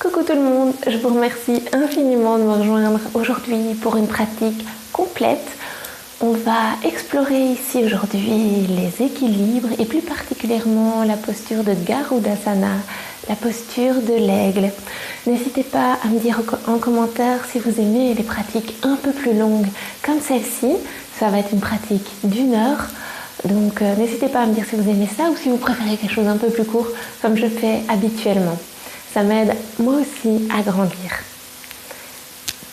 Coucou tout le monde, je vous remercie infiniment de me rejoindre aujourd'hui pour une pratique complète. On va explorer ici aujourd'hui les équilibres et plus particulièrement la posture de Garudasana, la posture de l'aigle. N'hésitez pas à me dire en commentaire si vous aimez les pratiques un peu plus longues comme celle-ci. Ça va être une pratique d'1 heure. Donc n'hésitez pas à me dire si vous aimez ça ou si vous préférez quelque chose un peu plus court comme je fais habituellement. Ça m'aide moi aussi à grandir.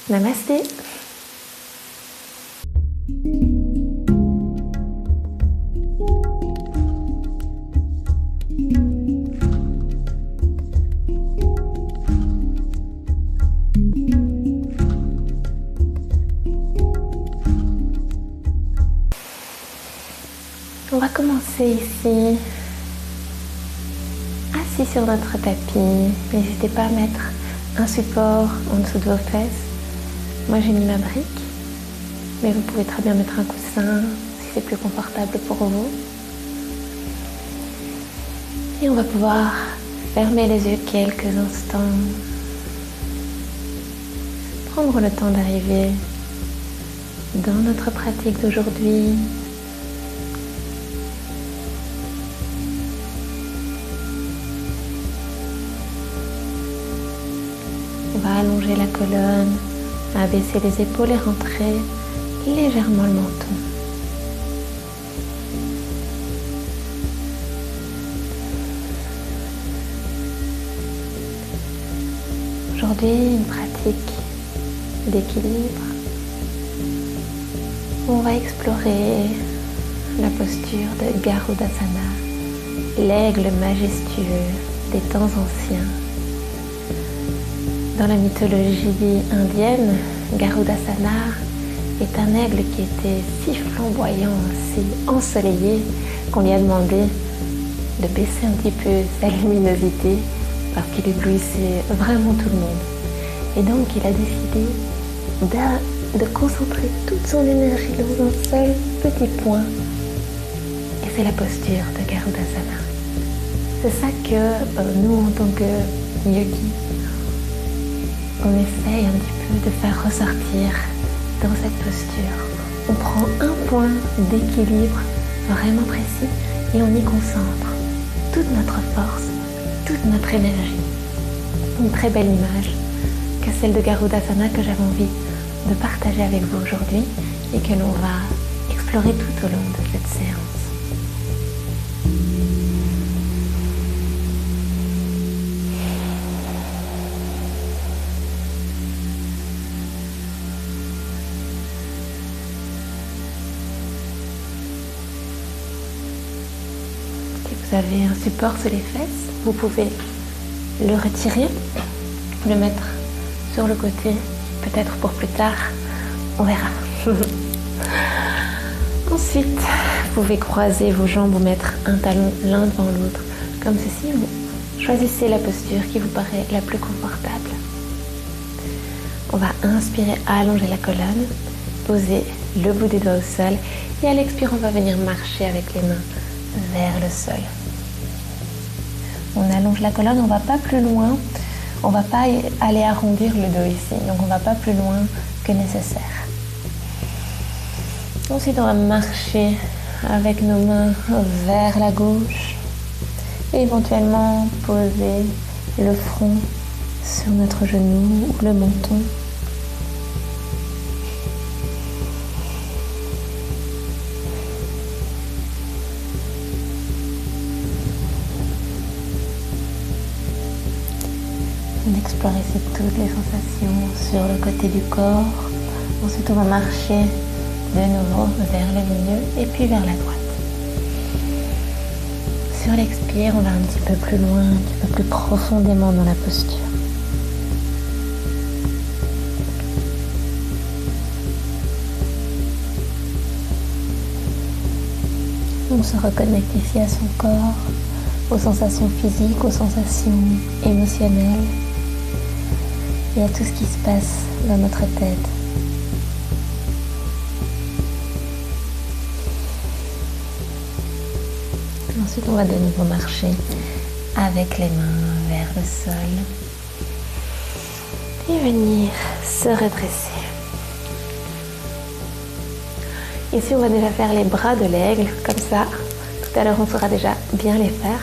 Namasté. On va commencer ici, assis sur notre tapis. N'hésitez pas à mettre un support en dessous de vos fesses. Moi j'ai mis ma brique, mais vous pouvez très bien mettre un coussin si c'est plus confortable pour vous. Et on va pouvoir fermer les yeux quelques instants. Prendre le temps d'arriver dans notre pratique d'aujourd'hui. On va allonger la colonne, abaisser les épaules et rentrer légèrement le menton. Aujourd'hui, une pratique d'équilibre. On va explorer la posture de Garudasana, l'aigle majestueux des temps anciens. Dans la mythologie indienne, Garudasana est un aigle qui était si flamboyant, si ensoleillé qu'on lui a demandé de baisser un petit peu sa luminosité parce qu'il éblouissait vraiment tout le monde. Et donc il a décidé de concentrer toute son énergie dans un seul petit point. Et c'est la posture de Garudasana. C'est ça que nous, en tant que yogi, on essaye un petit peu de faire ressortir dans cette posture. On prend un point d'équilibre vraiment précis et on y concentre toute notre force, toute notre énergie. Une très belle image que celle de Garudasana que j'avais envie de partager avec vous aujourd'hui et que l'on va explorer tout au long de cette séance. Vous avez un support sur les fesses, vous pouvez le retirer, le mettre sur le côté, peut-être pour plus tard, on verra. Ensuite, vous pouvez croiser vos jambes ou mettre un talon l'un devant l'autre, comme ceci. Vous choisissez la posture qui vous paraît la plus confortable. On va inspirer, allonger la colonne, poser le bout des doigts au sol et à l'expire, on va venir marcher avec les mains vers le sol. On allonge la colonne, on ne va pas plus loin, on ne va pas aller arrondir le dos ici, donc on ne va pas plus loin que nécessaire. Ensuite, on va marcher avec nos mains vers la gauche et éventuellement poser le front sur notre genou ou le menton. On explore ici toutes les sensations sur le côté du corps. Ensuite, on va marcher de nouveau vers le milieu et puis vers la droite. Sur l'expire, on va un petit peu plus loin, un petit peu plus profondément dans la posture. On se reconnecte ici à son corps, aux sensations physiques, aux sensations émotionnelles et à tout ce qui se passe dans notre tête. Ensuite, on va de nouveau marcher avec les mains vers le sol. Et venir se redresser. Ici, on va déjà faire les bras de l'aigle, comme ça. Tout à l'heure, on saura déjà bien les faire.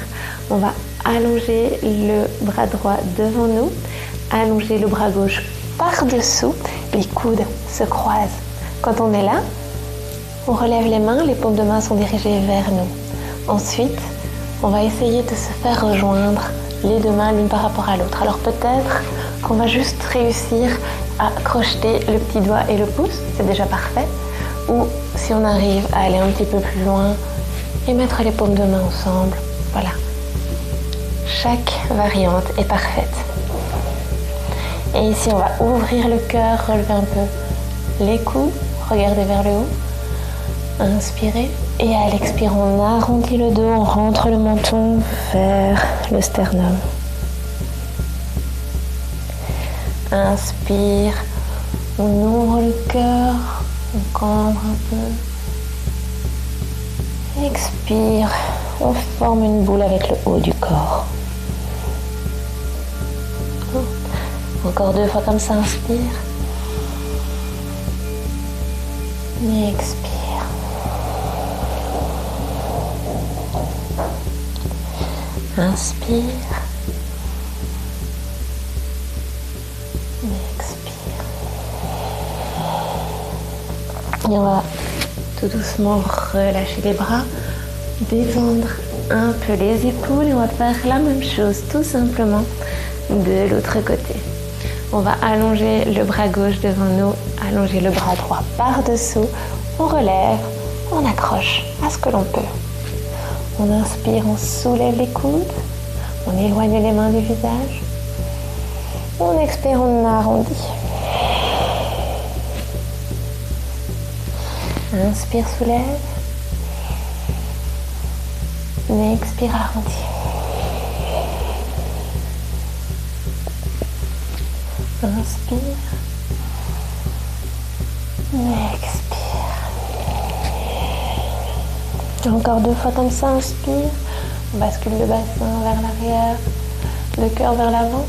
On va allonger le bras droit devant nous, allonger le bras gauche par-dessous, les coudes se croisent. Quand on est là, on relève les mains, les paumes de main sont dirigées vers nous. Ensuite, on va essayer de se faire rejoindre les deux mains l'une par rapport à l'autre. Alors peut-être qu'on va juste réussir à crocheter le petit doigt et le pouce, c'est déjà parfait. Ou si on arrive à aller un petit peu plus loin et mettre les paumes de main ensemble, voilà. Chaque variante est parfaite. Et ici, on va ouvrir le cœur, relever un peu les coudes, regarder vers le haut. Inspirez. Et à l'expire, on arrondit le dos, on rentre le menton vers le sternum. Inspire, on ouvre le cœur, on cambre un peu. Expire, on forme une boule avec le haut du corps. Encore 2 fois comme ça, inspire. Et expire. Inspire. Et expire. Et on va tout doucement relâcher les bras, détendre un peu les épaules et on va faire la même chose tout simplement de l'autre côté. On va allonger le bras gauche devant nous, allonger le bras droit par-dessous, on relève, on accroche à ce que l'on peut. On inspire, on soulève les coudes, on éloigne les mains du visage. On expire, on arrondit. Inspire, soulève. Expire, arrondis. Inspire. Expire. Encore 2 fois comme ça, inspire. On bascule le bassin vers l'arrière, le cœur vers l'avant.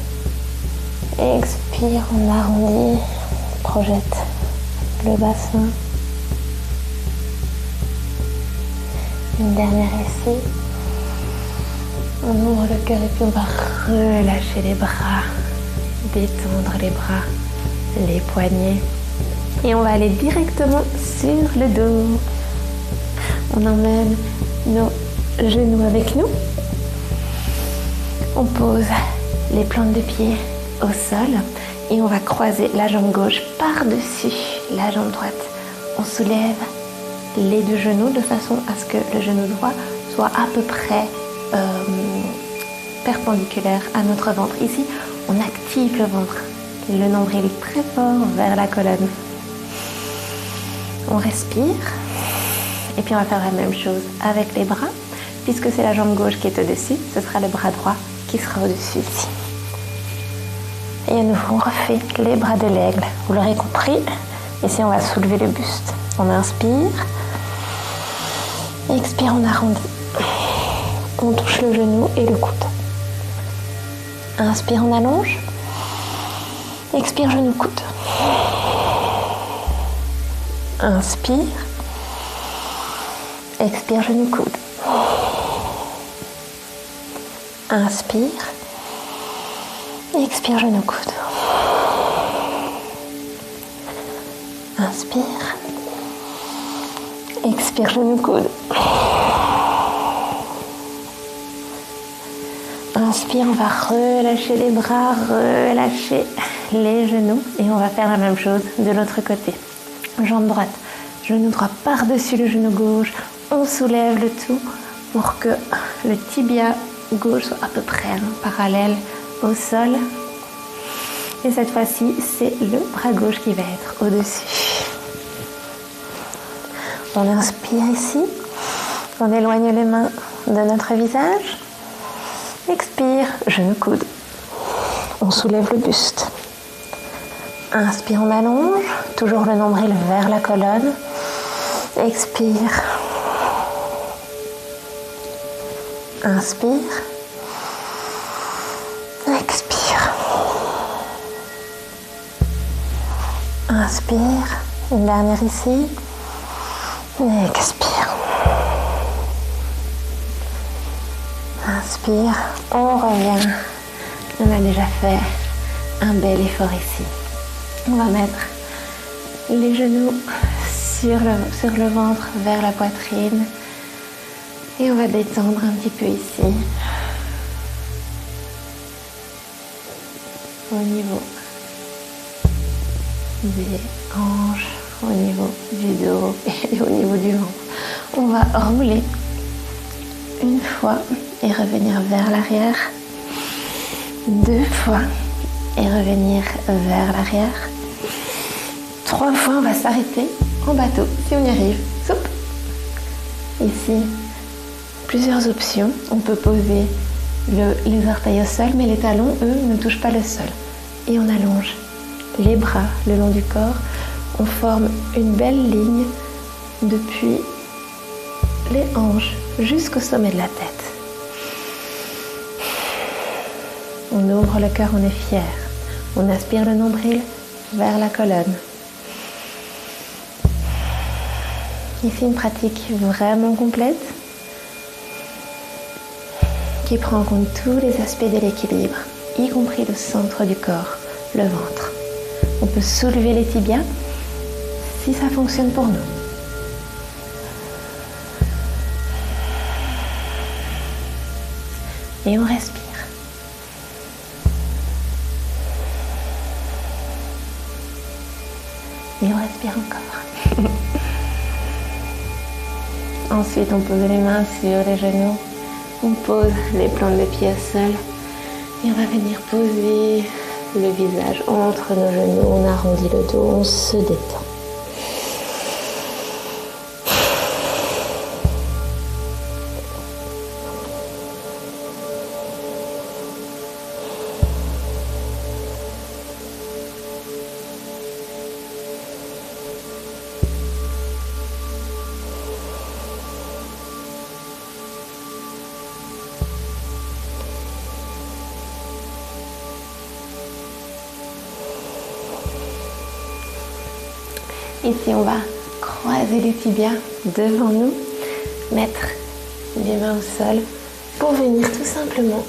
Expire, on arrondit, on projette le bassin. Une dernière ici. On ouvre le cœur et puis on va relâcher les bras, détendre les bras, les poignets. Et on va aller directement sur le dos. On emmène nos genoux avec nous. On pose les plantes de pied au sol et on va croiser la jambe gauche par-dessus la jambe droite. On soulève les 2 genoux de façon à ce que le genou droit soit à peu près perpendiculaire à notre ventre. Ici, on active le ventre, le nombril très fort vers la colonne. On respire et puis on va faire la même chose avec les bras. Puisque c'est la jambe gauche qui est au-dessus, ce sera le bras droit qui sera au-dessus ici. Et à nouveau, on refait les bras de l'aigle. Vous l'aurez compris, ici on va soulever le buste. On inspire. Expire, on arrondit. On touche le genou et le coude. Inspire, on allonge. Expire, genou, coude. Inspire. Expire, genou, coude. Inspire. Expire, genou, coude. Inspire. Expire, genou, coude. Inspire, on va relâcher les bras, relâcher les genoux et on va faire la même chose de l'autre côté. Jambe droite, genou droit par-dessus le genou gauche. On soulève le tout pour que le tibia gauche soit à peu près parallèle au sol. Et cette fois-ci, c'est le bras gauche qui va être au-dessus. On inspire ici. On éloigne les mains de notre visage. Expire, genou coude. On soulève le buste. Inspire, on allonge. Toujours le nombril vers la colonne. Expire. Inspire. Expire. Inspire. Une dernière ici. Et expire. Inspire. On revient. On a déjà fait un bel effort ici. On va mettre les genoux sur le ventre vers la poitrine. Et on va détendre un petit peu ici. Au niveau des hanches, au niveau du dos et au niveau du ventre. On va rouler une fois et revenir vers l'arrière. 2 fois et revenir vers l'arrière. 3 fois, on va s'arrêter en bateau si on y arrive. Soup. Ici, plusieurs options. On peut poser les orteils au sol, mais les talons, eux, ne touchent pas le sol. Et on allonge les bras le long du corps. On forme une belle ligne depuis les hanches jusqu'au sommet de la tête. On ouvre le cœur, on est fier. On aspire le nombril vers la colonne. Ici, une pratique vraiment complète qui prend en compte tous les aspects de l'équilibre, y compris le centre du corps, le ventre. On peut soulever les tibias si ça fonctionne pour nous. Et on respire. Et on respire encore. Ensuite, on pose les mains sur les genoux. On pose les plantes des pieds au sol. Et on va venir poser le visage entre nos genoux. On arrondit le dos, on se détend. Ici, on va croiser les tibias devant nous, mettre les mains au sol pour venir tout simplement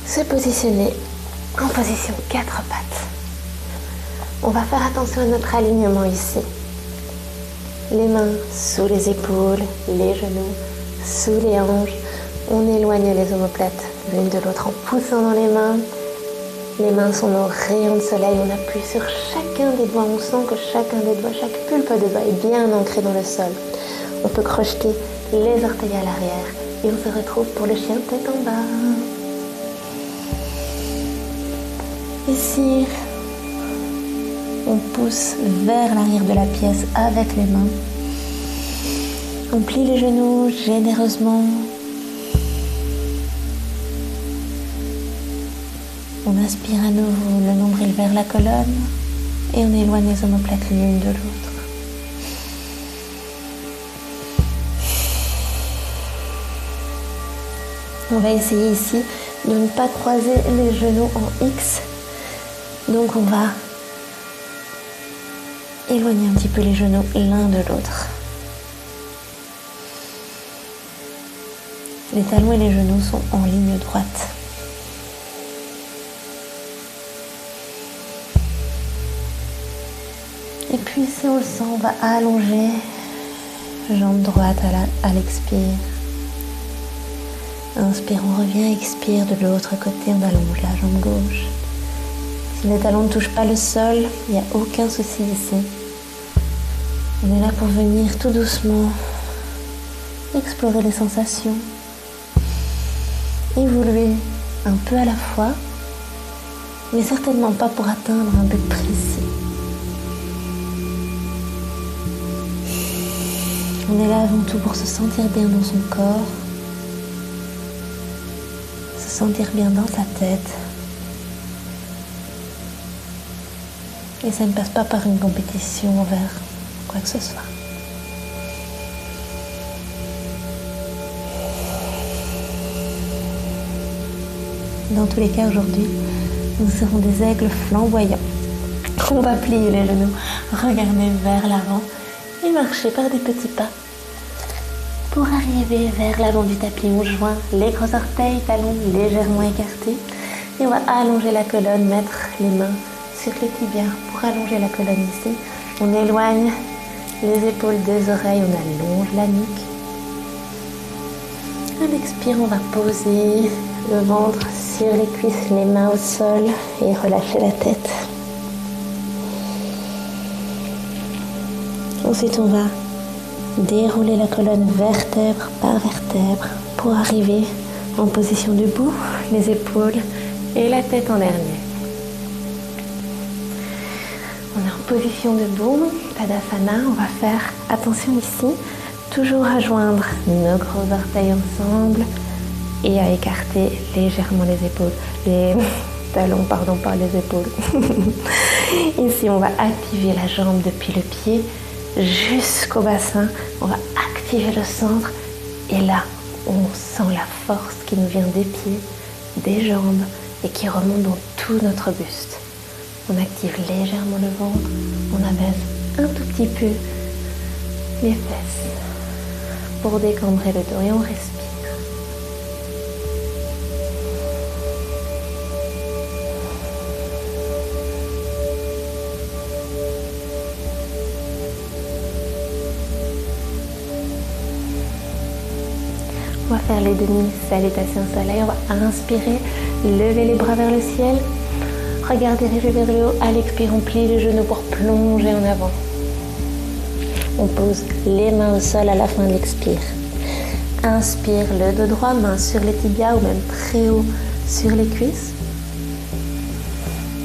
se positionner en position 4 pattes. On va faire attention à notre alignement ici. Les mains sous les épaules, les genoux sous les hanches. On éloigne les omoplates l'une de l'autre en poussant dans les mains. Les mains sont nos rayons de soleil, on appuie sur chacun des doigts, on sent que chacun des doigts, chaque pulpe de doigt est bien ancré dans le sol. On peut crocheter les orteils à l'arrière et on se retrouve pour le chien tête en bas. Ici, on pousse vers l'arrière de la pièce avec les mains. On plie les genoux généreusement. On inspire à nouveau le nombril vers la colonne et on éloigne les omoplates l'une de l'autre. On va essayer ici de ne pas croiser les genoux en X. Donc on va éloigner un petit peu les genoux l'un de l'autre. Les talons et les genoux sont en ligne droite. Et puis si on le sent, on va allonger jambe droite à l'expire. Inspire, on revient, expire de l'autre côté, on allonge la jambe gauche. Si les talons ne touchent pas le sol, il n'y a aucun souci ici. On est là pour venir tout doucement explorer les sensations, évoluer un peu à la fois, mais certainement pas pour atteindre un but précis. On est là avant tout pour se sentir bien dans son corps, se sentir bien dans sa tête. Et ça ne passe pas par une compétition envers quoi que ce soit. Dans tous les cas, aujourd'hui, nous serons des aigles flamboyants. On va plier les genoux, regarder vers l'avant et marcher par des petits pas. Pour arriver vers l'avant du tapis, on joint les gros orteils, talons légèrement écartés. Et on va allonger la colonne, mettre les mains sur les tibias pour allonger la colonne ici. On éloigne les épaules des oreilles, on allonge la nuque. À l'expire, on va poser le ventre sur les cuisses, les mains au sol et relâcher la tête. Ensuite, on va dérouler la colonne vertèbre par vertèbre pour arriver en position debout, les épaules et la tête en dernier. On est en position debout, Tadasana, on va faire attention ici, toujours à joindre nos gros orteils ensemble et à écarter légèrement les épaules, les talons, pardon, pas les épaules. Ici, on va activer la jambe depuis le pied jusqu'au bassin, on va activer le centre et là, on sent la force qui nous vient des pieds, des jambes et qui remonte dans tout notre buste. On active légèrement le ventre, on abaisse un tout petit peu les fesses pour décambrer le dos et on respire. On va faire les demi-salutations au soleil. On va inspirer, lever les bras vers le ciel. Regardez les yeux vers le haut. À l'expire, on plie les genoux pour plonger en avant. On pose les mains au sol à la fin de l'expire. Inspire, le dos droit, main sur les tibias ou même très haut sur les cuisses.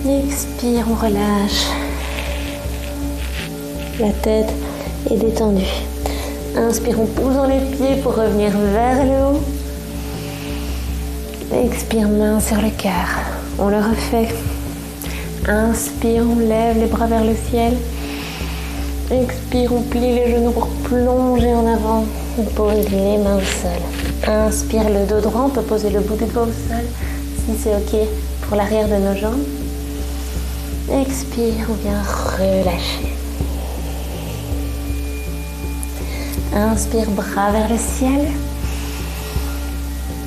Expire, on relâche. La tête est détendue. Inspire en posant les pieds pour revenir vers le haut. Expire, main sur le cœur. On le refait. Inspire, on lève les bras vers le ciel. Expire, on plie les genoux pour plonger en avant. On pose les mains au sol. Inspire, le dos droit. On peut poser le bout du doigt au sol si c'est ok pour l'arrière de nos jambes. Expire, on vient relâcher. Inspire, bras vers le ciel.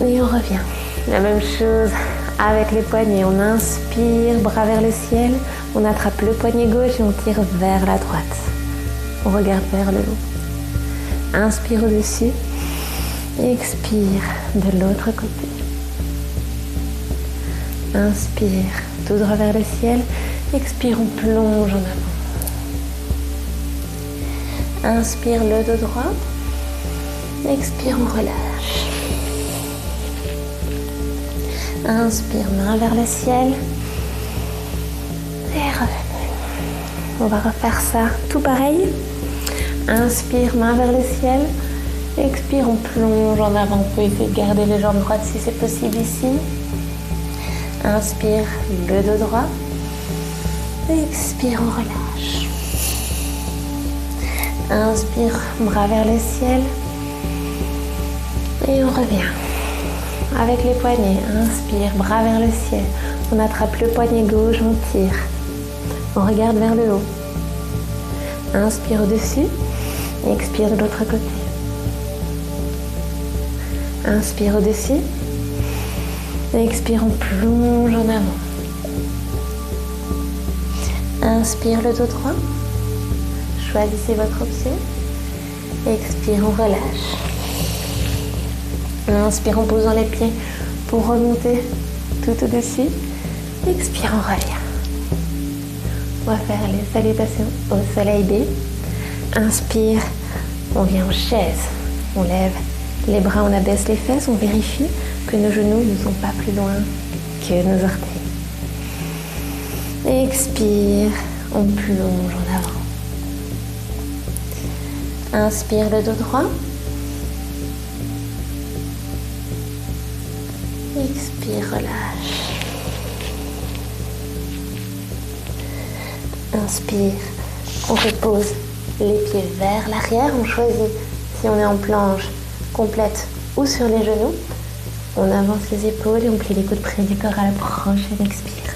Et on revient. La même chose avec les poignets. On inspire, bras vers le ciel. On attrape le poignet gauche et on tire vers la droite. On regarde vers le haut. Inspire au-dessus. Expire de l'autre côté. Inspire, tout droit vers le ciel. Expire, on plonge en avant. Inspire, le dos droit. Expire, on relâche. Inspire, main vers le ciel. Et revenez. On va refaire ça tout pareil. Inspire, main vers le ciel. Expire, on plonge en avant. On peut essayer de garder les jambes droites si c'est possible ici. Inspire, le dos droit. Expire, on relâche. Inspire, bras vers le ciel. Et on revient. Avec les poignets, inspire, bras vers le ciel. On attrape le poignet gauche, on tire. On regarde vers le haut. Inspire au-dessus. Expire de l'autre côté. Inspire au-dessus. Expire, on plonge en avant. Inspire, le dos droit. Choisissez votre option. Expire, on relâche. Inspire en posant les pieds pour remonter tout au-dessus. Expire, on revient. On va faire les salutations au soleil B. Inspire, on vient en chaise. On lève les bras, on abaisse les fesses. On vérifie que nos genoux ne sont pas plus loin que nos orteils. Expire, on plonge en avant. Inspire, le dos droit. Expire, relâche. Inspire, on repose les pieds vers l'arrière. On choisit si on est en planche complète ou sur les genoux. On avance les épaules et on plie les coudes près du corps à la prochaine expire.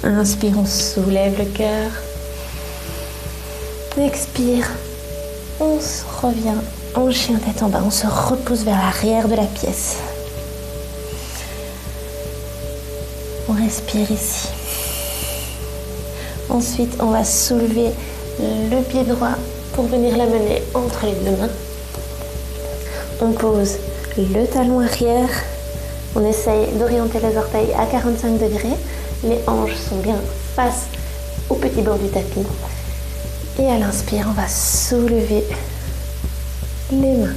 Inspire, on soulève le cœur. Expire, on se revient en chien tête en bas. On se repose vers l'arrière de la pièce. On respire ici. Ensuite, on va soulever le pied droit pour venir l'amener entre les deux mains. On pose le talon arrière. On essaye d'orienter les orteils à 45 degrés. Les hanches sont bien face au petit bord du tapis. Et à l'inspire, on va soulever les mains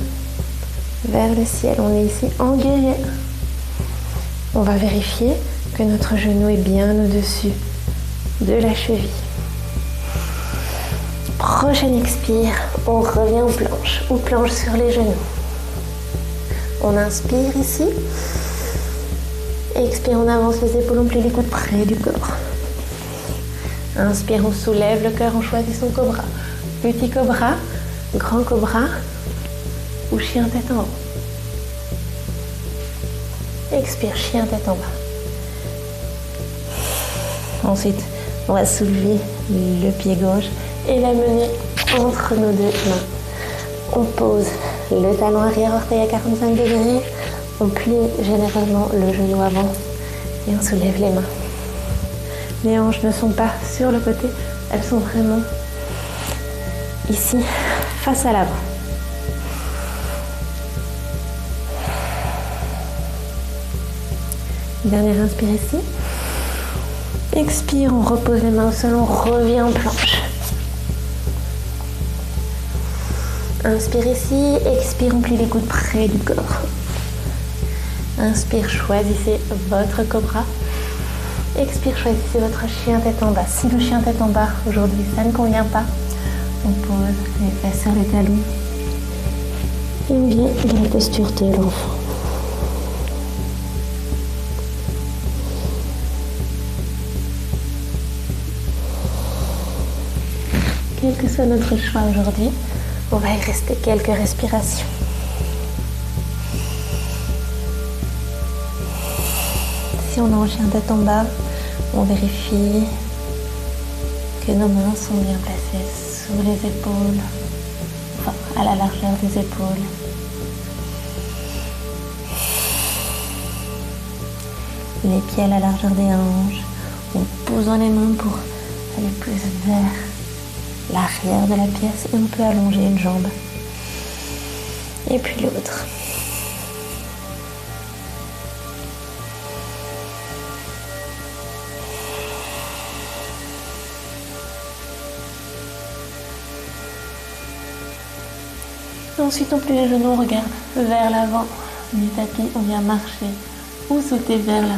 vers le ciel. On est ici en guerrier. On va vérifier que notre genou est bien au-dessus de la cheville. Prochaine expire, on revient aux planches ou planche sur les genoux. On inspire ici. Expire, on avance les épaules, on plie les coudes près du corps. Inspire, on soulève le cœur, on choisit son cobra. Petit cobra, grand cobra ou chien tête en haut. Expire, chien tête en bas. Ensuite, on va soulever le pied gauche et l'amener entre nos deux mains. On pose le talon arrière, orteil à 45 degrés. On plie généralement le genou avant et on soulève les mains. Les hanches ne sont pas sur le côté, elles sont vraiment ici, face à l'avant. Dernière inspire ici. Expire, on repose les mains au sol, on revient en planche. Inspire ici, expire, on plie les coudes près du corps. Inspire, choisissez votre cobra. Expire, choisissez votre chien tête en bas. Si le chien tête en bas, aujourd'hui, ça ne convient pas, on pose les fesses sur les talons. Et on vient dans la posture de l'enfant. Quel que soit notre choix aujourd'hui, on va y rester quelques respirations. Si on est en chien tête en bas, on vérifie que nos mains sont bien placées sous les épaules, enfin à la largeur des épaules. Les pieds à la largeur des hanches, en posant les mains pour aller plus vers l'arrière de la pièce et on peut allonger une jambe et puis l'autre. Ensuite on plie les genoux, on regarde vers l'avant du tapis, on vient marcher ou sauter vers l'avant.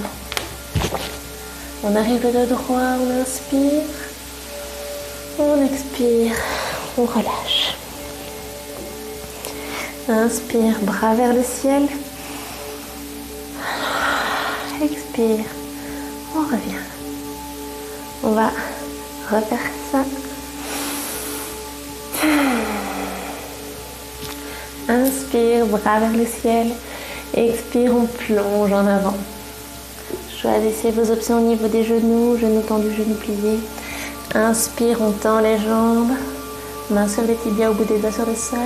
On arrive le dos droit, on inspire. On expire, on relâche. Inspire, bras vers le ciel. Expire, on revient. On va refaire ça. Inspire, bras vers le ciel. Expire, on plonge en avant. Choisissez vos options au niveau des genoux, genoux tendus, genoux pliés. Inspire, on tend les jambes, mains sur les tibias, au bout des doigts sur le sol.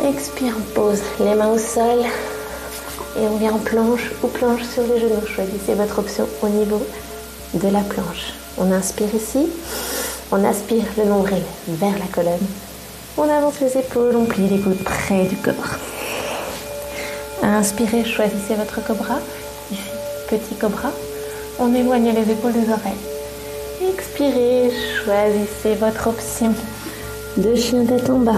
Expire, on pose les mains au sol et on vient en planche ou planche sur les genoux. Choisissez votre option au niveau de la planche. On inspire ici, on aspire le nombril vers la colonne. On avance les épaules, on plie les coudes près du corps. Inspirez, choisissez votre cobra. Ici, petit cobra. On éloigne les épaules des oreilles. Expirez, choisissez votre option de chien tête en bas.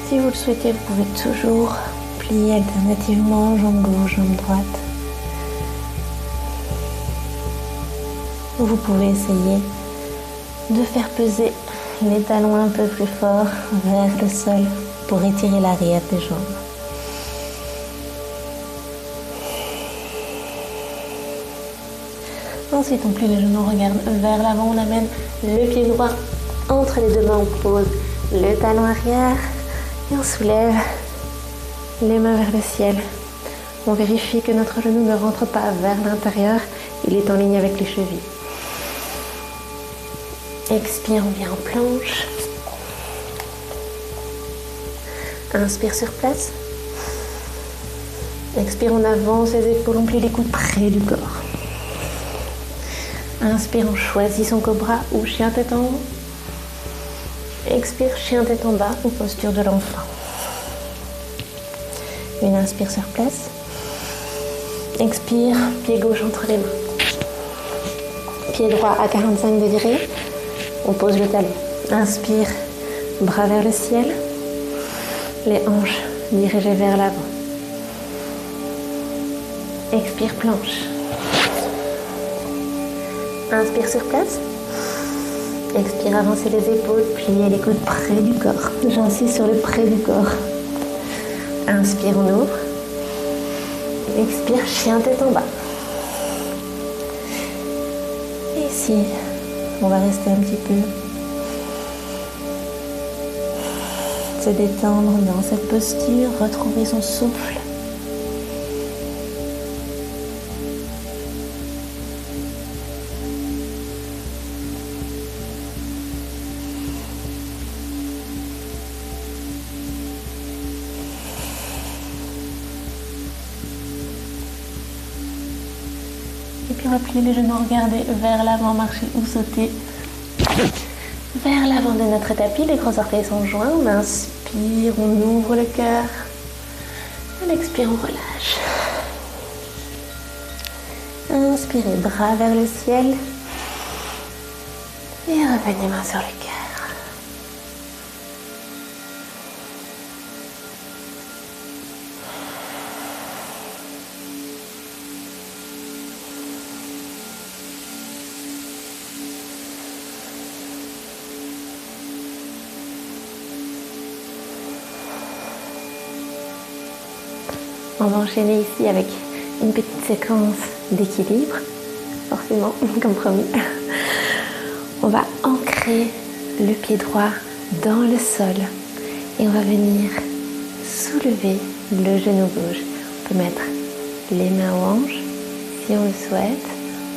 Si vous le souhaitez, vous pouvez toujours plier alternativement jambe gauche, jambe droite. Vous pouvez essayer de faire peser les talons un peu plus fort vers le sol pour étirer l'arrière des jambes. Ensuite, on plie les genoux, on regarde vers l'avant, on amène le pied droit entre les deux mains, on pose le talon arrière et on soulève les mains vers le ciel. On vérifie que notre genou ne rentre pas vers l'intérieur, il est en ligne avec les chevilles. Expire, on vient en planche. Inspire sur place. Expire, on avance les épaules, on plie les coudes près du corps. Inspire, on choisit son cobra ou chien tête en haut. Expire, chien tête en bas ou posture de l'enfant. Une inspire sur place. Expire, pied gauche entre les mains. Pied droit à 45 degrés. On pose le talon. Inspire, bras vers le ciel. Les hanches dirigées vers l'avant. Expire, planche. Inspire sur place. Expire, avancez les épaules, pliez les coudes près du corps. J'insiste sur le près du corps. Inspire, on ouvre. Expire, chien tête en bas. Et ici, on va rester un petit peu. Se détendre dans cette posture, retrouver son souffle. Et puis replier les genoux, regarder vers l'avant, marcher ou sauter. Vers l'avant de notre tapis, les gros orteils sont joints. On inspire, on ouvre le cœur. On expire, on relâche. Inspirez, bras vers le ciel. Et revenez main sur le cœur. On va enchaîner ici avec une petite séquence d'équilibre, forcément, comme promis. On va ancrer le pied droit dans le sol et on va venir soulever le genou gauche. On peut mettre les mains aux hanches si on le souhaite.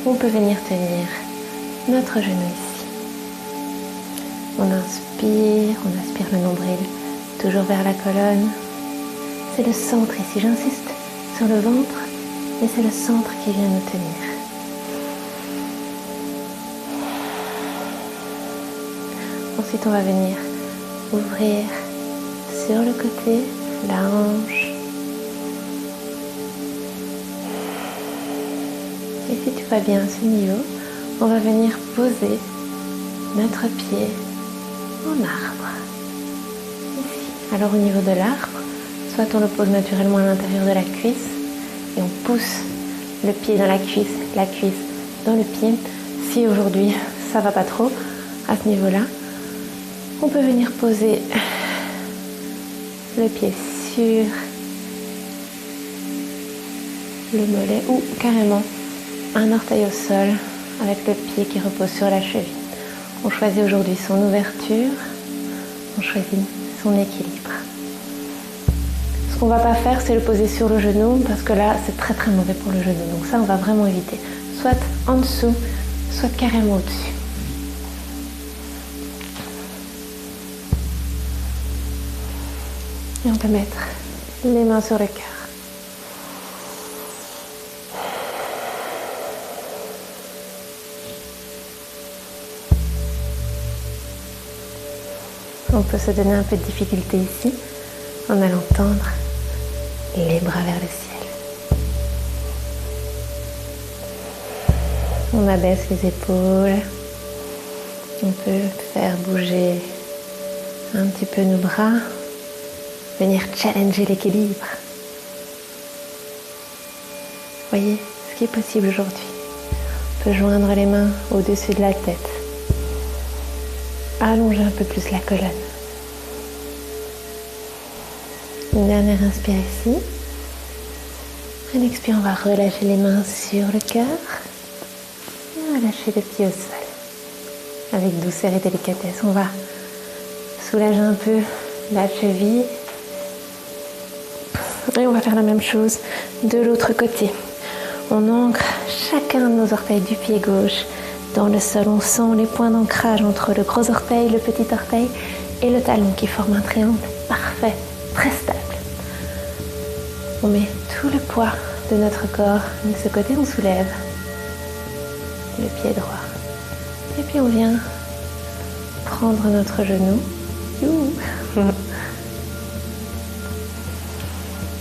On peut venir tenir notre genou ici. On inspire le nombril toujours vers la colonne. C'est le centre ici, j'insiste sur le ventre, mais c'est le centre qui vient nous tenir. Ensuite, on va venir ouvrir sur le côté la hanche. Et si tout va bien à ce niveau, on va venir poser notre pied en arbre. Ici. Alors au niveau de l'arbre, soit on le pose naturellement à l'intérieur de la cuisse et on pousse le pied dans la cuisse dans le pied. Si aujourd'hui ça va pas trop à ce niveau-là, on peut venir poser le pied sur le mollet ou carrément un orteil au sol avec le pied qui repose sur la cheville. On choisit aujourd'hui son ouverture, on choisit son équilibre. Ce qu'on ne va pas faire, c'est le poser sur le genou parce que là, c'est très très mauvais pour le genou. Donc ça, on va vraiment éviter. Soit en dessous, soit carrément au-dessus. Et on peut mettre les mains sur le cœur. On peut se donner un peu de difficulté ici en allant tendre les bras vers le ciel. On abaisse les épaules. On peut faire bouger un petit peu nos bras, venir challenger l'équilibre. Voyez ce qui est possible aujourd'hui. On peut joindre les mains au-dessus de la tête. Allonger un peu plus la colonne. Une dernière inspire ici. Une expire, on va relâcher les mains sur le cœur. relâcher le pied au sol. Avec douceur et délicatesse, on va soulager un peu la cheville. Et on va faire la même chose de l'autre côté. On ancre chacun de nos orteils du pied gauche dans le sol. On sent les points d'ancrage entre le gros orteil, le petit orteil et le talon qui forment un triangle parfait, très stable. On met tout le poids de notre corps de ce côté, on soulève le pied droit. Et puis on vient prendre notre genou.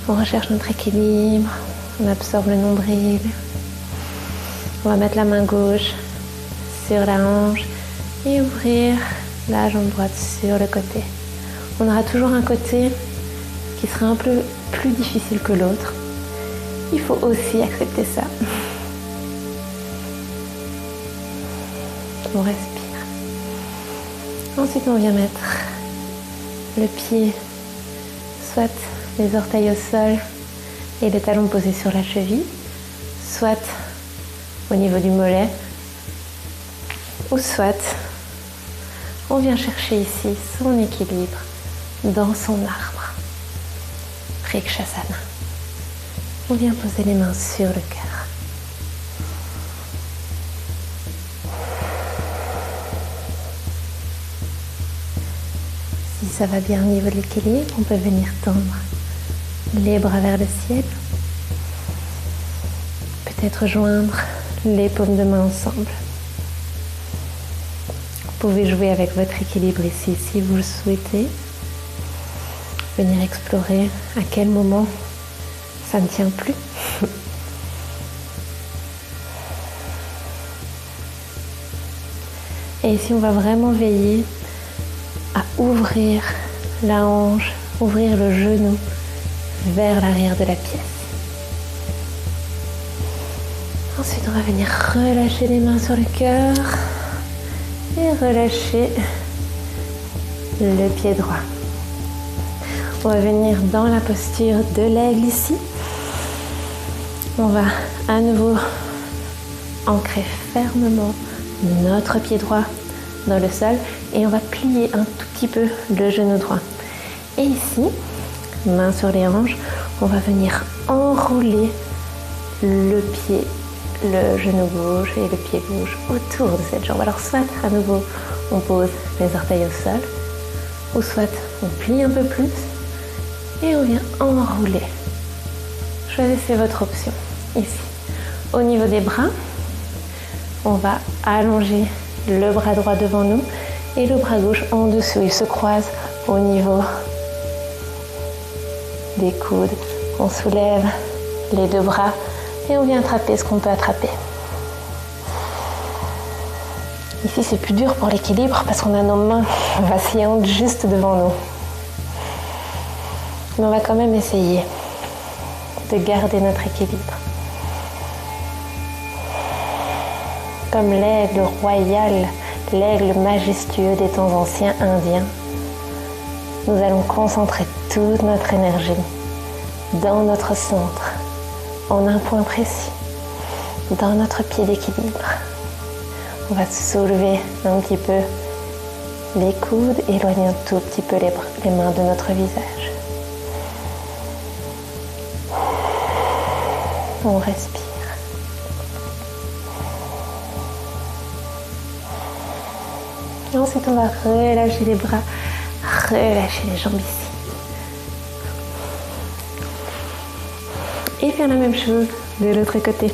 On recherche notre équilibre, on absorbe le nombril. On va mettre la main gauche sur la hanche et ouvrir la jambe droite sur le côté. On aura toujours un côté qui sera un peu plus difficile que l'autre. Il faut aussi accepter ça. On respire. Ensuite, on vient mettre le pied, soit les orteils au sol et les talons posés sur la cheville, soit au niveau du mollet, ou soit on vient chercher ici son équilibre dans son arbre. Vrikshasana. On vient poser les mains sur le cœur. Si ça va bien au niveau de l'équilibre, on peut venir tendre les bras vers le ciel. Peut-être joindre les paumes de main ensemble. Vous pouvez jouer avec votre équilibre ici si vous le souhaitez. Venir explorer à quel moment ça ne tient plus. Et ici, on va vraiment veiller à ouvrir la hanche, ouvrir le genou vers l'arrière de la pièce. Ensuite, on va venir relâcher les mains sur le cœur et relâcher le pied droit. On va venir dans la posture de l'aigle ici. On va à nouveau ancrer fermement notre pied droit dans le sol et on va plier un tout petit peu le genou droit. Et ici, main sur les hanches, on va venir enrouler le pied, le genou gauche et le pied gauche autour de cette jambe. Alors soit à nouveau on pose les orteils au sol, ou soit on plie un peu plus et on vient enrouler. Choisissez votre option. Ici, au niveau des bras, on va allonger le bras droit devant nous et le bras gauche en dessous. Ils se croisent au niveau des coudes. On soulève les deux bras et on vient attraper ce qu'on peut attraper. Ici, c'est plus dur pour l'équilibre parce qu'on a nos mains vacillantes juste devant nous. Mais on va quand même essayer de garder notre équilibre. Comme l'aigle royal, l'aigle majestueux des temps anciens indiens, nous allons concentrer toute notre énergie dans notre centre, en un point précis, dans notre pied d'équilibre. On va soulever un petit peu les coudes, éloigner un tout petit peu les mains de notre visage. On respire. Et ensuite, on va relâcher les bras, relâcher les jambes ici. Et faire la même chose de l'autre côté.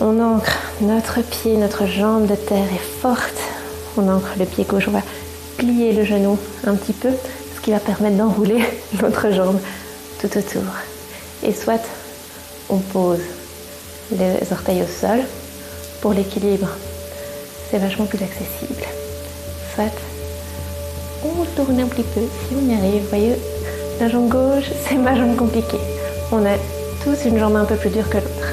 On ancre notre pied, notre jambe de terre est forte. On ancre le pied gauche, on va plier le genou un petit peu, ce qui va permettre d'enrouler notre jambe tout autour. Et soit on pose les orteils au sol. Pour l'équilibre, c'est vachement plus accessible. Soit on tourne un petit peu, si on y arrive. Vous voyez, la jambe gauche, c'est ma jambe compliquée. On a tous une jambe un peu plus dure que l'autre.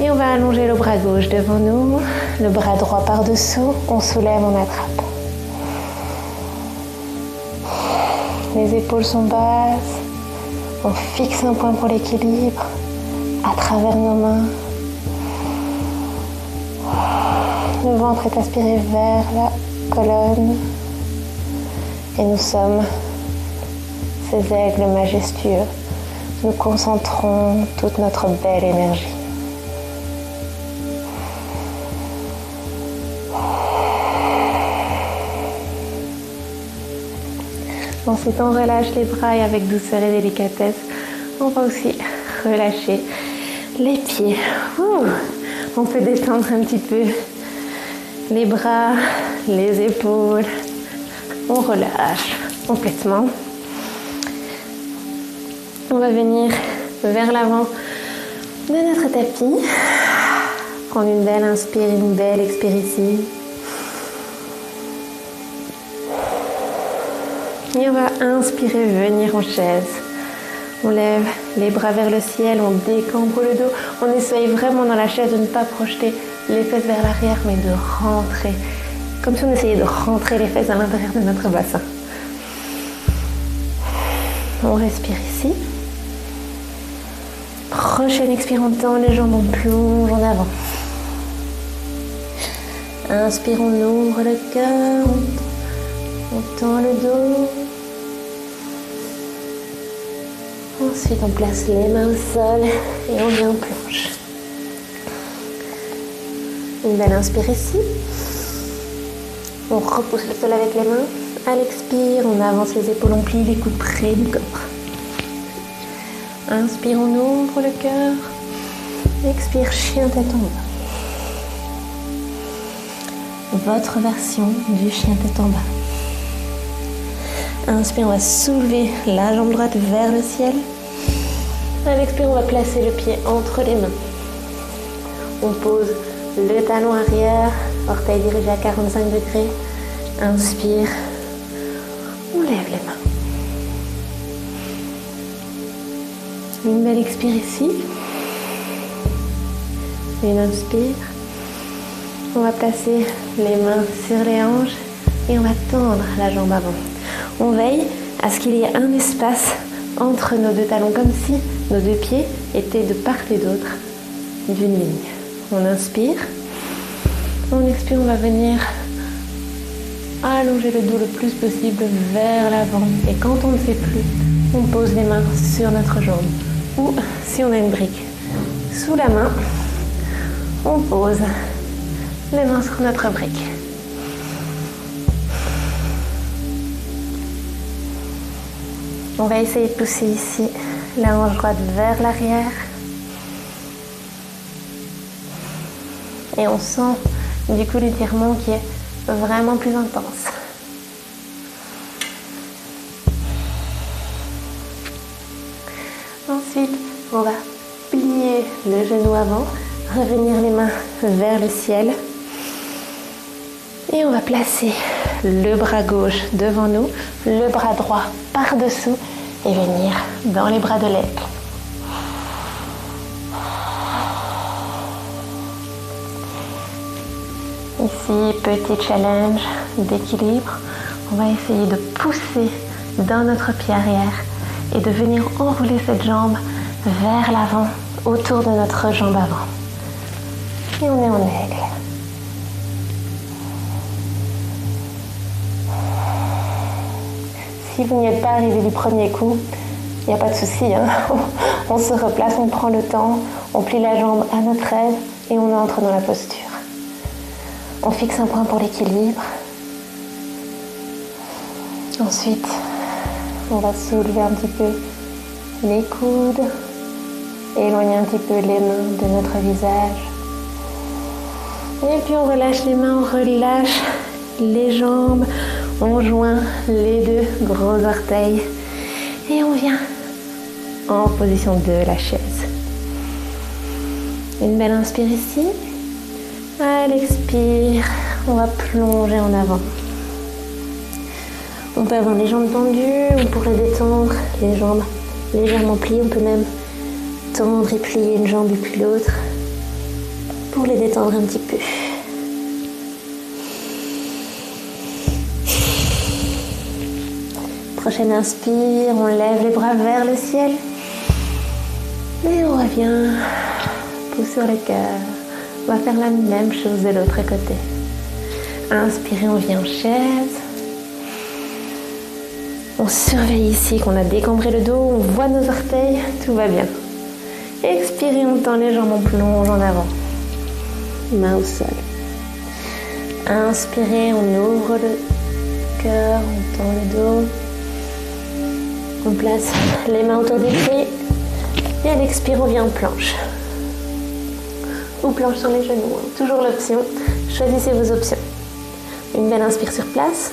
Et on va allonger le bras gauche devant nous, le bras droit par-dessous, on soulève, on attrape. Les épaules sont basses, on fixe un point pour l'équilibre à travers nos mains. Le ventre est aspiré vers la colonne. Et nous sommes ces aigles majestueux. Nous concentrons toute notre belle énergie. Ensuite, on relâche les bras et avec douceur et délicatesse, on va aussi relâcher les pieds. On peut détendre un petit peu les bras, les épaules. On relâche complètement. On va venir vers l'avant de notre tapis. Prendre une belle inspire, une belle expire ici. Et on va inspirer, venir en chaise. On lève les bras vers le ciel, on décambre le dos. On essaye vraiment dans la chaise de ne pas projeter les fesses vers l'arrière, mais de rentrer. Comme si on essayait de rentrer les fesses à l'intérieur de notre bassin. On respire ici. Prochaine expire, on tend les jambes, on plonge en avant. Inspire, on ouvre le cœur, on tend le dos. Ensuite, on place les mains au sol et on vient en planche. Une belle inspire ici. On repousse le sol avec les mains. À l'expire, on avance les épaules, on plie les coudes près du corps. Inspire, on ouvre le cœur. Expire, chien tête en bas. Votre version du chien tête en bas. Inspire, on va soulever la jambe droite vers le ciel. À l'expire, on va placer le pied entre les mains. On pose le talon arrière, orteil dirigé à 45 degrés. Inspire, on lève les mains. Une belle expire ici. Une inspire. On va placer les mains sur les hanches et on va tendre la jambe avant. On veille à ce qu'il y ait un espace entre nos deux talons, comme si nos deux pieds étaient de part et d'autre d'une ligne. On inspire. On expire, on va venir allonger le dos le plus possible vers l'avant. Et quand on ne sait plus, on pose les mains sur notre jambe. Ou si on a une brique sous la main, on pose les mains sur notre brique. On va essayer de pousser ici la hanche droite vers l'arrière. Et on sent du coup l'étirement qui est vraiment plus intense. Ensuite, on va plier le genou avant, revenir les mains vers le ciel. Et on va placer le bras gauche devant nous, le bras droit par-dessous et venir dans les bras de l'aile. Ici, petit challenge d'équilibre. On va essayer de pousser dans notre pied arrière et de venir enrouler cette jambe vers l'avant, autour de notre jambe avant. Et on est en aigle. Si vous n'y êtes pas arrivé du premier coup, il n'y a pas de souci. On se replace, on prend le temps, on plie la jambe à notre aise et on entre dans la posture. On fixe un point pour l'équilibre. Ensuite, on va soulever un petit peu les coudes, éloigner un petit peu les mains de notre visage. Et puis on relâche les mains, on relâche les jambes, on joint les deux gros orteils et on vient en position de la chaise. Une belle inspire ici. À l'expire, on va plonger en avant. On peut avoir les jambes tendues, on pourrait détendre les jambes légèrement pliées. On peut même tendre et plier une jambe et puis l'autre pour les détendre un petit peu. Prochaine inspire, on lève les bras vers le ciel et on revient, pouce sur le cœur, On va faire la même chose de l'autre côté. Inspirez, on vient en chaise. On surveille ici qu'on a décambré le dos, on voit nos orteils, tout va bien. Expirez, on tend les jambes, on plonge en avant. Main au sol. Inspirez, on ouvre le cœur, on tend le dos. On place les mains autour des pieds. Et à l'expire, on vient en planche. Ou planche sur les genoux. Toujours l'option. Choisissez vos options. Une belle inspire sur place.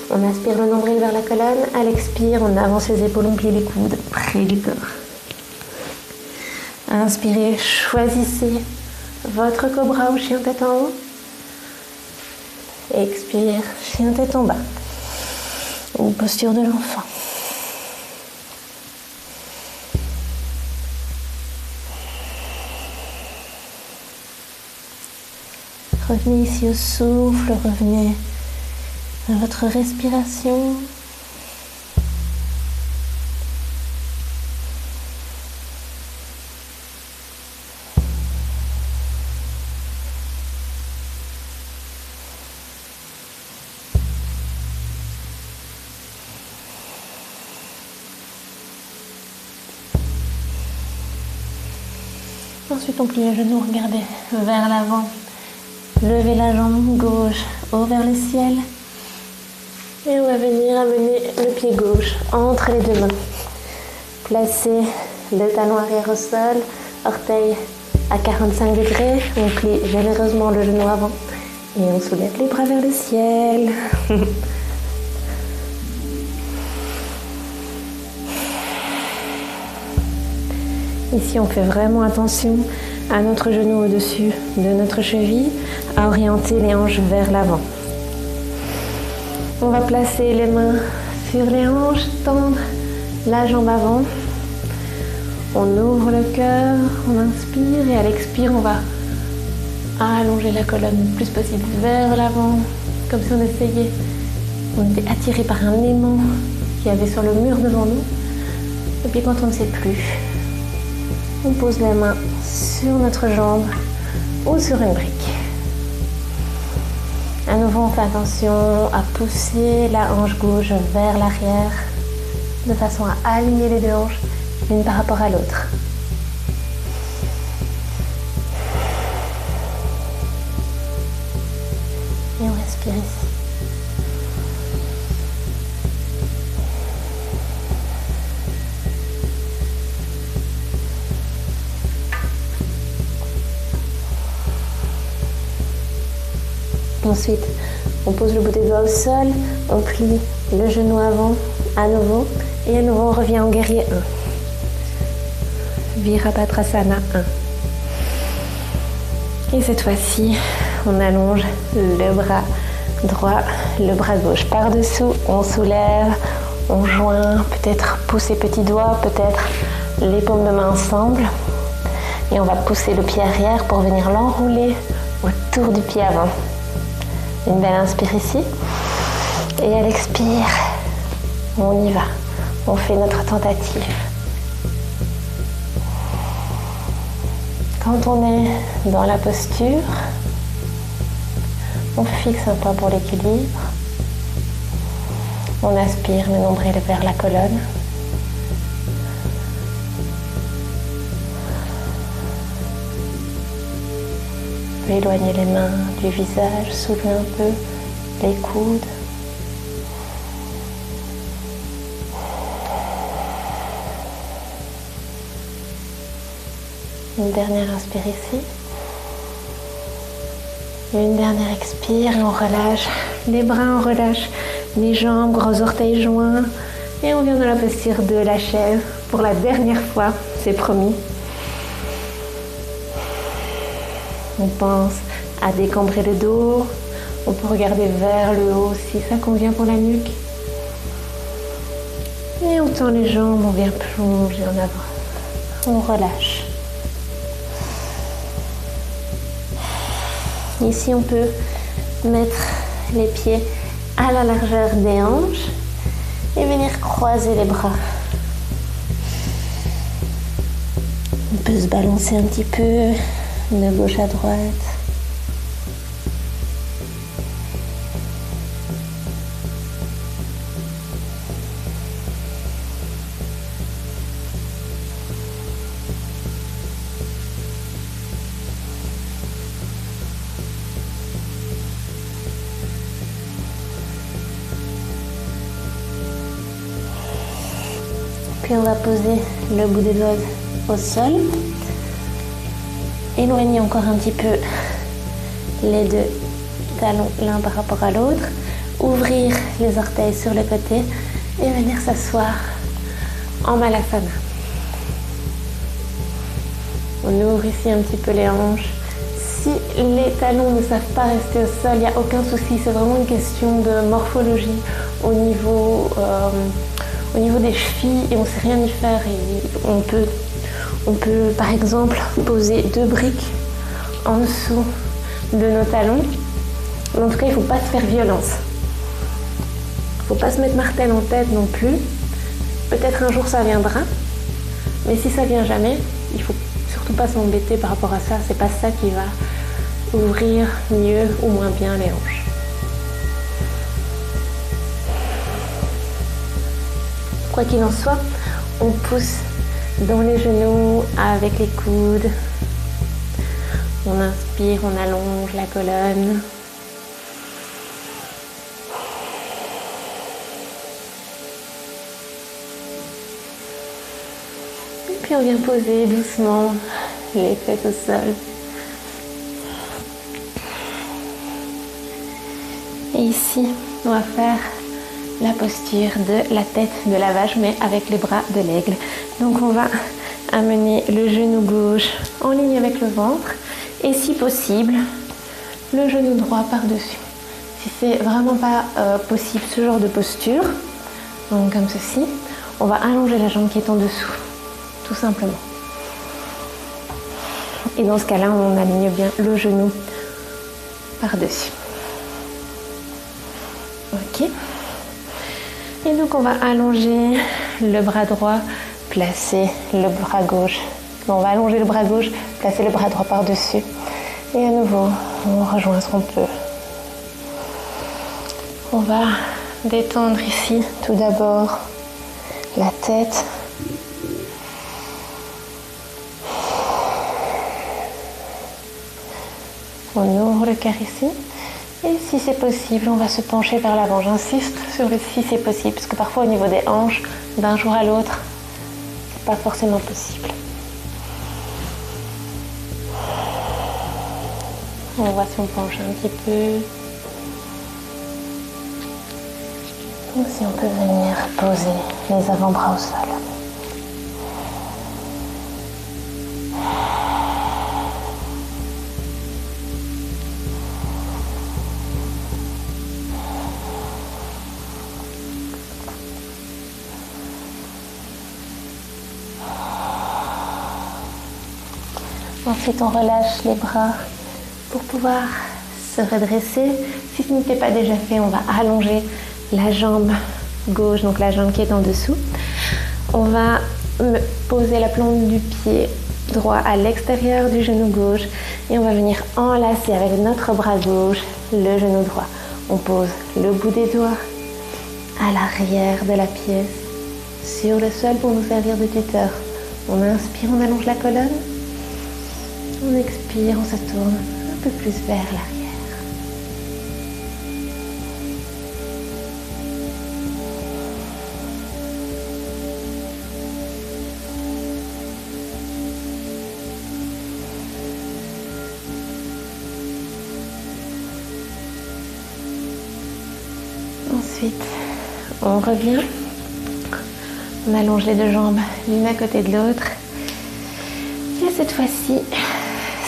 On aspire le nombril vers la colonne. À l'expire, on avance les épaules, on plie les coudes près du corps. Inspirez, choisissez votre cobra ou chien tête en haut. Expire, chien tête en bas. Ou posture de l'enfant. Revenez ici au souffle, revenez à votre respiration. Ensuite, on plie les genoux, regardez vers l'avant. Levez la jambe gauche haut vers le ciel. Et on va venir amener le pied gauche entre les deux mains. Placez le talon arrière au sol, orteil à 45 degrés. On plie généreusement le genou avant et on soulève les bras vers le ciel. Ici, on fait vraiment attention à notre genou au-dessus de notre cheville, à orienter les hanches vers l'avant. On va placer les mains sur les hanches, tendre la jambe avant. On ouvre le cœur, on inspire et à l'expire, on va allonger la colonne le plus possible vers l'avant, comme si on était attiré par un aimant qu'il y avait sur le mur devant nous. Et puis quand on ne sait plus, on pose la main sur notre jambe ou sur une brique. À nouveau, on fait attention à pousser la hanche gauche vers l'arrière de façon à aligner les deux hanches l'une par rapport à l'autre. Et on respire ici. Ensuite, on pose le bout des doigts au sol, on plie le genou avant à nouveau et à nouveau on revient en guerrier 1. Virabhadrasana 1. Et cette fois-ci, on allonge le bras droit, le bras gauche par-dessous, on soulève, on joint, peut-être pousse les petits doigts, peut-être les paumes de main ensemble. Et on va pousser le pied arrière pour venir l'enrouler autour du pied avant. Une belle inspire ici. Et à l'expire, on y va. On fait notre tentative. Quand on est dans la posture, on fixe un point pour l'équilibre. On aspire le nombril vers la colonne. Éloignez les mains du visage, soulevez un peu les coudes. Une dernière inspire ici. Et une dernière expire et on relâche les bras, on relâche les jambes, gros orteils joints. Et on vient dans la posture de la chaise pour la dernière fois, c'est promis. On pense à décambrer le dos. On peut regarder vers le haut si ça convient pour la nuque. Et on tend les jambes, on vient plonger en avant. On relâche. Ici, on peut mettre les pieds à la largeur des hanches et venir croiser les bras. On peut se balancer un petit peu de gauche à droite. Puis on va poser le bout des doigts au sol. Éloigner encore un petit peu les deux talons l'un par rapport à l'autre. Ouvrir les orteils sur le côté et venir s'asseoir en Malasana. On ouvre ici un petit peu les hanches. Si les talons ne savent pas rester au sol, il n'y a aucun souci. C'est vraiment une question de morphologie au niveau des chevilles et on ne sait rien y faire. Et on peut par exemple poser 2 briques en dessous de nos talons. Mais en tout cas, il ne faut pas se faire violence. Il ne faut pas se mettre martel en tête non plus. Peut-être un jour ça viendra. Mais si ça vient jamais, il ne faut surtout pas s'embêter par rapport à ça. C'est pas ça qui va ouvrir mieux ou moins bien les hanches. Quoi qu'il en soit, on pousse dans les genoux avec les coudes. On inspire, on allonge la colonne. Et puis on vient poser doucement les fesses au sol. Et ici, on va faire la posture de la tête de la vache, mais avec les bras de l'aigle. Donc on va amener le genou gauche en ligne avec le ventre et si possible, le genou droit par-dessus. Si c'est vraiment pas possible ce genre de posture, donc comme ceci, on va allonger la jambe qui est en dessous, tout simplement. Et dans ce cas-là, on aligne bien le genou par-dessus. Ok. Et donc on va allonger le bras droit, placer le bras gauche. On va allonger le bras gauche, placer le bras droit par-dessus. Et à nouveau, on rejoint ce qu'on peut. On va détendre ici tout d'abord la tête. On ouvre le cœur ici. Et si c'est possible, on va se pencher vers l'avant. J'insiste sur le si c'est possible, parce que parfois au niveau des hanches, d'un jour à l'autre, c'est pas forcément possible. On voit si on penche un petit peu. Ou si on peut venir poser les avant-bras au sol. Ensuite, on relâche les bras pour pouvoir se redresser. Si ce n'était pas déjà fait, on va allonger la jambe gauche, donc la jambe qui est en dessous. On va poser la plante du pied droit à l'extérieur du genou gauche et on va venir enlacer avec notre bras gauche le genou droit. On pose le bout des doigts à l'arrière de la pièce sur le sol pour nous servir de tuteur. On inspire, on allonge la colonne. On expire, on se tourne un peu plus vers l'arrière. Ensuite, on revient. On allonge les deux jambes l'une à côté de l'autre. Et cette fois-ci,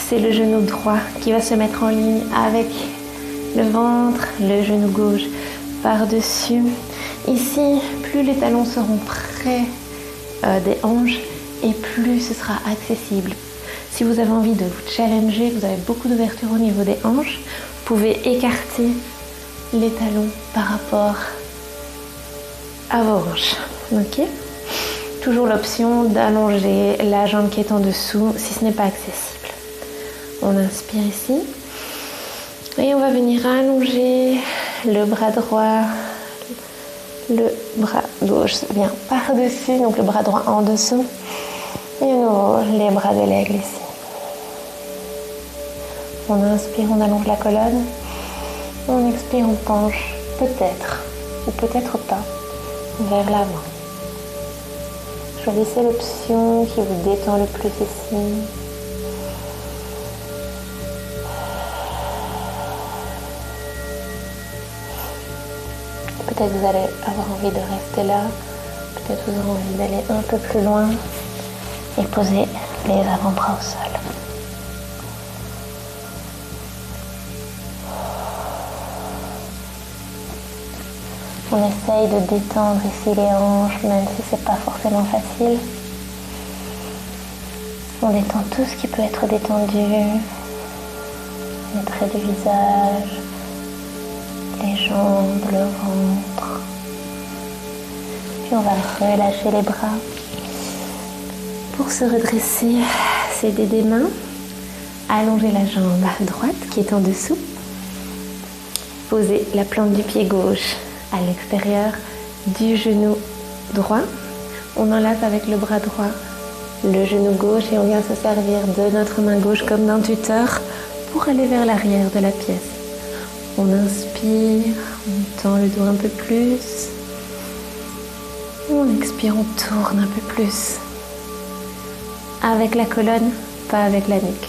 c'est le genou droit qui va se mettre en ligne avec le ventre, le genou gauche par-dessus. Ici, plus les talons seront près des hanches et plus ce sera accessible. Si vous avez envie de vous challenger, vous avez beaucoup d'ouverture au niveau des hanches, vous pouvez écarter les talons par rapport à vos hanches. Ok ? Toujours l'option d'allonger la jambe qui est en dessous si ce n'est pas accessible. On inspire ici. Et on va venir allonger le bras droit, le bras gauche vient par-dessus, donc le bras droit en dessous. Et à nouveau, les bras de l'aigle ici. On inspire, on allonge la colonne. On expire, on penche, peut-être, ou peut-être pas, vers l'avant. Choisissez l'option qui vous détend le plus ici. Peut-être vous allez avoir envie de rester là, peut-être vous aurez envie d'aller un peu plus loin et poser les avant-bras au sol. On essaye de détendre ici les hanches, même si c'est pas forcément facile. On détend tout ce qui peut être détendu, les traits du visage, les jambes, le ventre. Puis on va relâcher les bras. Pour se redresser, s'aider des mains, allonger la jambe droite qui est en dessous. Poser la plante du pied gauche à l'extérieur du genou droit. On enlace avec le bras droit le genou gauche et on vient se servir de notre main gauche comme d'un tuteur pour aller vers l'arrière de la pièce. On inspire, on tend le dos un peu plus. On expire, on tourne un peu plus. Avec la colonne, pas avec la nuque.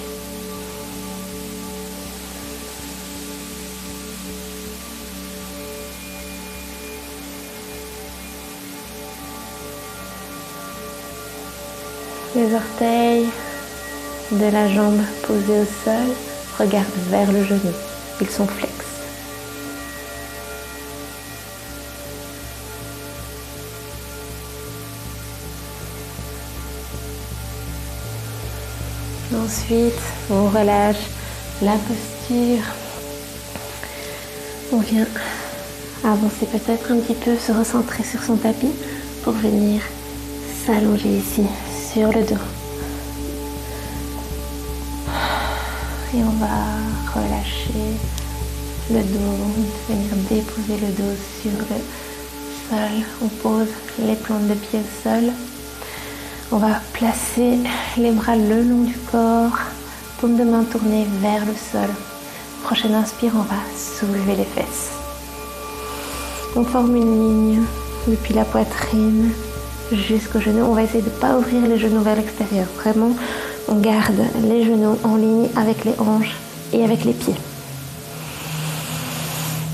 Les orteils de la jambe posés au sol regardent vers le genou. Ils sont flex. Ensuite, on relâche la posture. On vient avancer peut-être un petit peu, se recentrer sur son tapis pour venir s'allonger ici sur le dos. Et on va relâcher le dos, venir déposer le dos sur le sol. On pose les plantes de pied au sol. On va placer les bras le long du corps, paume de main tournée vers le sol. Prochaine inspire, on va soulever les fesses. On forme une ligne depuis la poitrine jusqu'au genou. On va essayer de ne pas ouvrir les genoux vers l'extérieur. Vraiment, on garde les genoux en ligne avec les hanches et avec les pieds.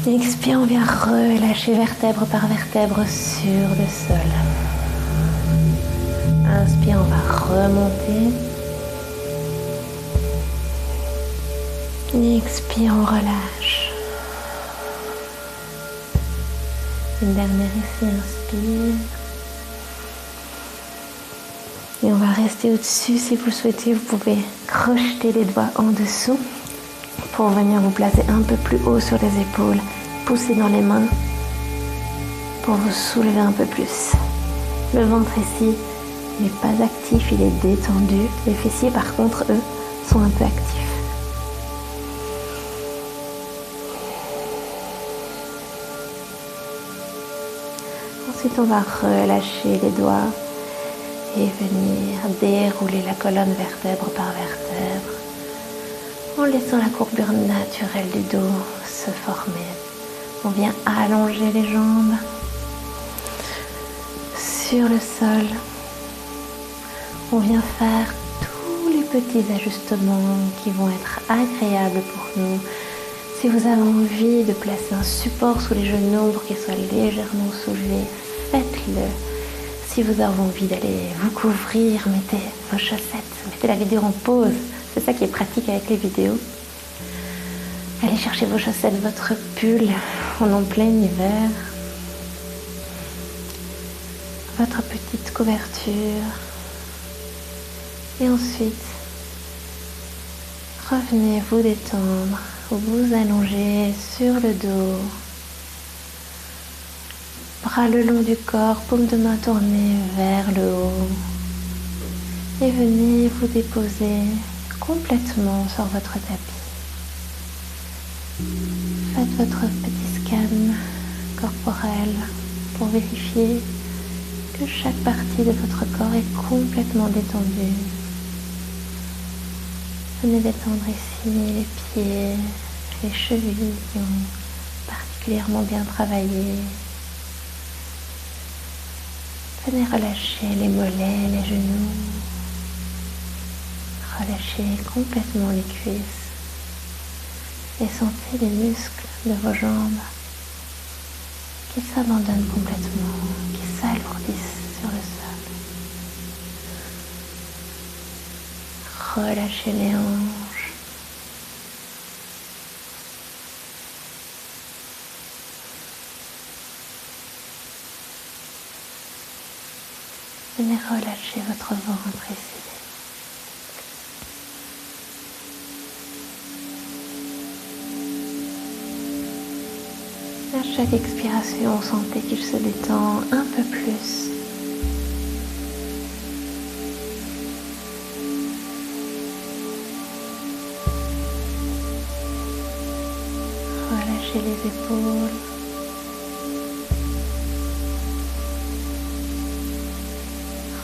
Expire, on vient relâcher vertèbre par vertèbre sur le sol. Inspire, on va remonter. Expire, on relâche. Une dernière ici, inspire. Et on va rester au-dessus. Si vous le souhaitez, vous pouvez crocheter les doigts en dessous pour venir vous placer un peu plus haut sur les épaules. Pousser dans les mains pour vous soulever un peu plus. Le ventre ici n'est pas actif, il est détendu. Les fessiers, par contre, eux, sont un peu actifs. Ensuite, on va relâcher les doigts et venir dérouler la colonne vertèbre par vertèbre en laissant la courbure naturelle du dos se former. On vient allonger les jambes sur le sol. On vient faire tous les petits ajustements qui vont être agréables pour nous. Si vous avez envie de placer un support sous les genoux pour qu'ils soient légèrement soulevés, faites-le. Si vous avez envie d'aller vous couvrir, mettez vos chaussettes, mettez la vidéo en pause. C'est ça qui est pratique avec les vidéos. Allez chercher vos chaussettes, votre pull, on est en plein hiver. Votre petite couverture. Et ensuite, revenez vous détendre, vous allonger sur le dos. Bras le long du corps, paume de main tournée vers le haut. Et venez vous déposer complètement sur votre tapis. Faites votre petit scan corporel pour vérifier que chaque partie de votre corps est complètement détendue. Venez détendre ici les pieds, les chevilles qui ont particulièrement bien travaillé. Venez relâcher les mollets, les genoux. Relâchez complètement les cuisses et sentez les muscles de vos jambes qui s'abandonnent complètement, qui s'alourdissent sur le sol. Relâchez les hanches. Venez relâcher votre ventre ici. À chaque expiration, sentez qu'il se détend un peu plus. Relâchez les épaules.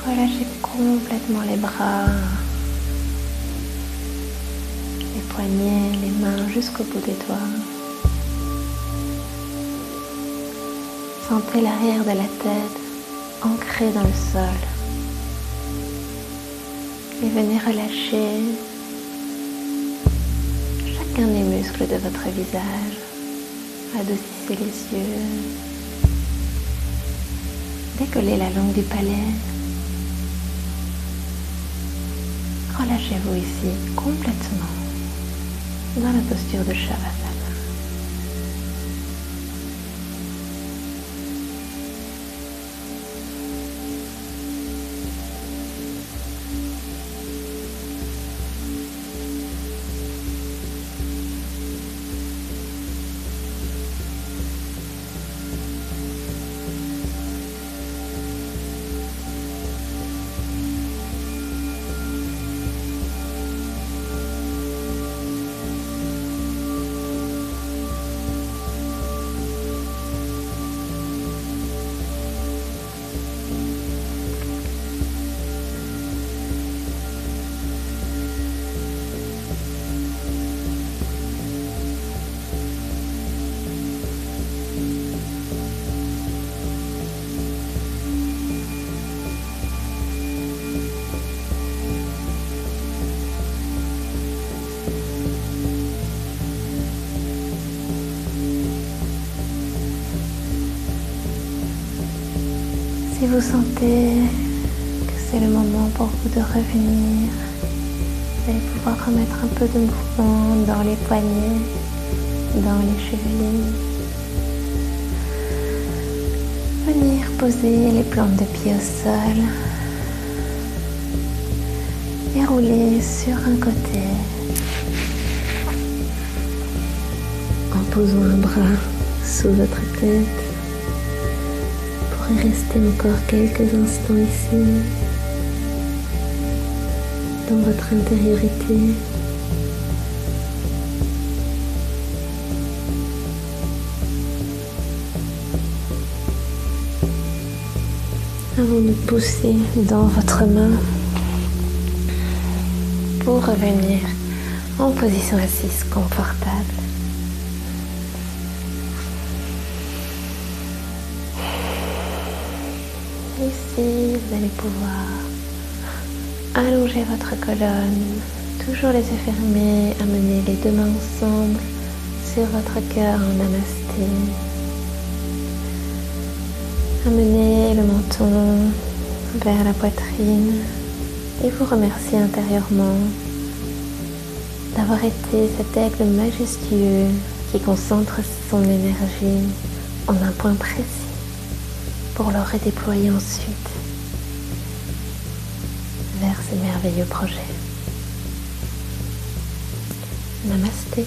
Relâchez complètement les bras, les poignets, les mains jusqu'au bout des doigts. Sentez l'arrière de la tête ancrée dans le sol. Et venez relâcher chacun des muscles de votre visage. Adoucissez les yeux. Décollez la langue du palais. Relâchez-vous ici complètement dans la posture de Shavasana. Si vous sentez que c'est le moment pour vous de revenir, vous allez pouvoir remettre un peu de mouvement dans les poignets, dans les chevilles. Venir poser les plantes de pied au sol et rouler sur un côté en posant un bras sous votre tête. Et restez encore quelques instants ici, dans votre intériorité. Avant de pousser dans votre main pour revenir en position assise confortable. Ici, vous allez pouvoir allonger votre colonne, toujours les yeux fermés, amener les deux mains ensemble sur votre cœur en namasté. Amenez le menton vers la poitrine et vous remerciez intérieurement d'avoir été cet aigle majestueux qui concentre son énergie en un point précis pour le redéployer ensuite vers ce merveilleux projet. Namasté.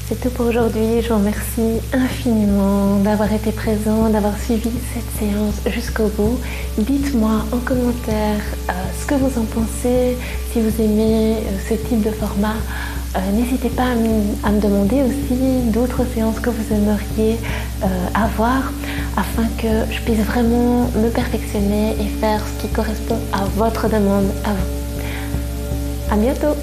C'est tout pour aujourd'hui. Je vous remercie infiniment d'avoir été présent, d'avoir suivi cette séance jusqu'au bout. Dites-moi en commentaire ce que vous en pensez, si vous aimez ce type de format. N'hésitez pas à me demander aussi d'autres séances que vous aimeriez avoir afin que je puisse vraiment me perfectionner et faire ce qui correspond à votre demande à vous. À bientôt!